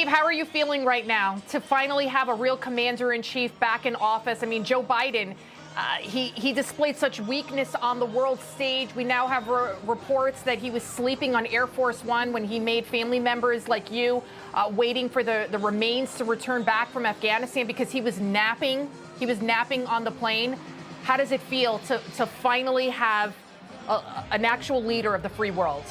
Steve, how are you feeling right now to finally have a real commander-in-chief back in office? I mean, Joe Biden, he displayed such weakness on the world stage. We now have reports that he was sleeping on Air Force One when he made family members like you waiting for the remains to return back from Afghanistan because he was napping. He was napping on the plane. How does it feel to finally have an actual leader of the free world?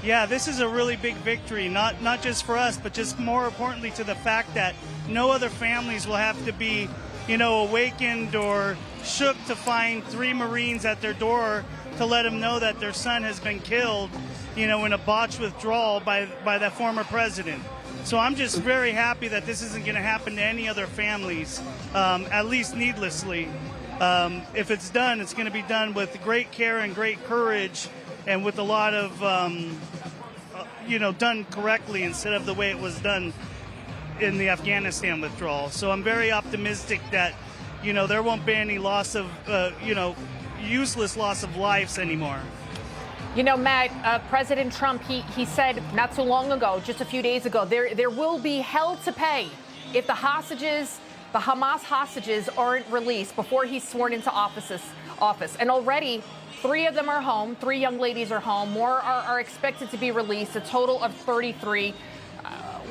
Yeah, this is a really big victory, not just for us, but just more importantly to the fact that no other families will have to be, awakened or shook to find 3 Marines at their door to let them know that their son has been killed, in a botched withdrawal by that former president. So I'm just very happy that this isn't going to happen to any other families, at least needlessly. If it's done, it's going to be done with great care and great courage and with a lot of, done correctly instead of the way it was done in the Afghanistan withdrawal. So I'm very optimistic that, there won't be any loss of, useless loss of lives anymore. Matt, President Trump, he said not so long ago, just a few days ago, there will be hell to pay if the Hamas hostages aren't released before he's sworn into office. And already 3 of them are home. 3 young ladies are home. More are expected to be released, a total of 33.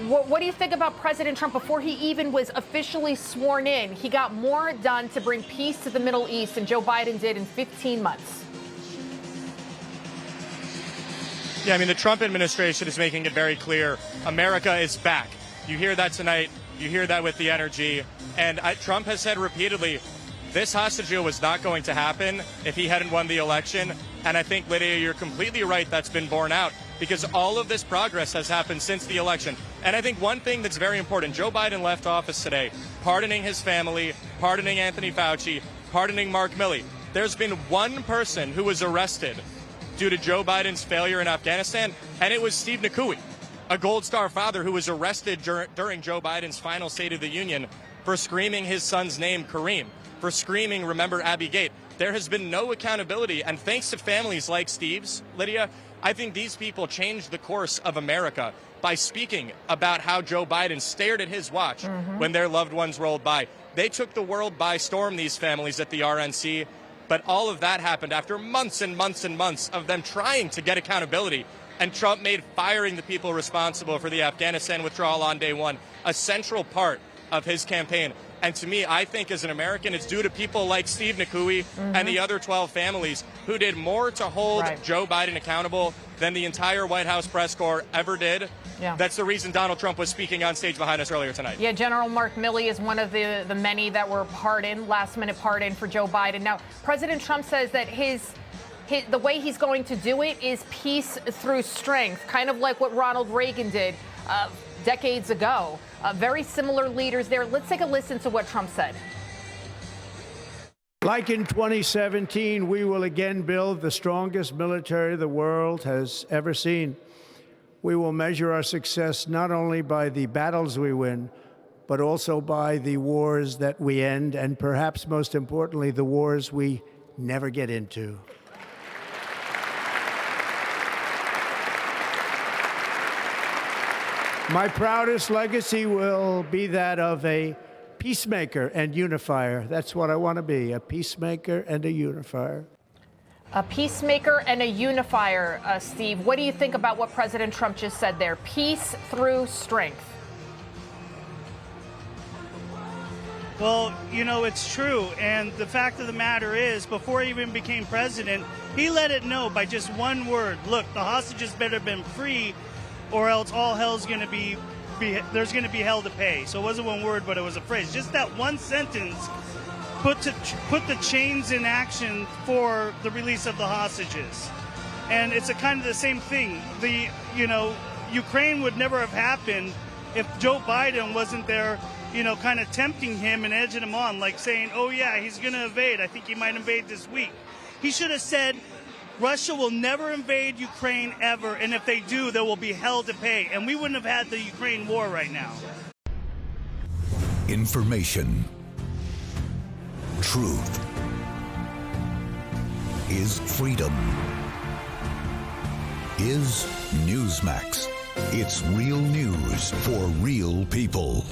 What do you think about President Trump? Before he even was officially sworn in, he got more done to bring peace to the Middle East than Joe Biden did in 15 months. Yeah, I mean, the Trump administration is making it very clear America is back. You hear that tonight. You hear that with the energy. And Trump has said repeatedly, this hostage deal was not going to happen if he hadn't won the election. And I think, Lydia, you're completely right. That's been borne out because all of this progress has happened since the election. And I think one thing that's very important, Joe Biden left office today, pardoning his family, pardoning Anthony Fauci, pardoning Mark Milley. There's been one person who was arrested due to Joe Biden's failure in Afghanistan, and it was Steve Nikoui, a Gold Star father who was arrested during Joe Biden's final State of the Union for screaming his son's name, Kareem, for screaming, remember Abby Gate. There has been no accountability, and thanks to families like Steve's, Lydia, I think these people changed the course of America by speaking about how Joe Biden stared at his watch when their loved ones rolled by. They took the world by storm, these families at the RNC, but all of that happened after months and months and months of them trying to get accountability. And Trump made firing the people responsible for the Afghanistan withdrawal on day one a central part of his campaign. And to me, I think as an American, it's due to people like Steve Nikoui and the other 12 families who did more to hold Joe Biden accountable than the entire White House press corps ever did. Yeah. That's the reason Donald Trump was speaking on stage behind us earlier tonight. Yeah, General Mark Milley is one of the many that were pardoned, last-minute pardon for Joe Biden. Now, President Trump says that the way he's going to do it is peace through strength, kind of like what Ronald Reagan did decades ago. Very similar leaders there. Let's take a listen to what Trump said. Like in 2017, we will again build the strongest military the world has ever seen. We will measure our success not only by the battles we win, but also by the wars that we end, and perhaps most importantly, the wars we never get into. My proudest legacy will be that of a peacemaker and unifier. That's what I want to be, a peacemaker and a unifier. A peacemaker and a unifier, Steve. What do you think about what President Trump just said there? Peace through strength. Well, it's true. And the fact of the matter is, before he even became president, he let it know by just one word. Look, the hostages better have been free or else all hell's going to be there's going to be hell to pay. So it wasn't one word, but it was a phrase. Just that one sentence put the chains in action for the release of the hostages. And it's a kind of the same thing. Ukraine would never have happened if Joe Biden wasn't there, kind of tempting him and edging him on, like saying, oh yeah, he's going to invade. I think he might invade this week. He should have said, Russia will never invade Ukraine ever, and if they do, there will be hell to pay. And we wouldn't have had the Ukraine war right now. Information. Truth is freedom. is Newsmax. It's real news for real people.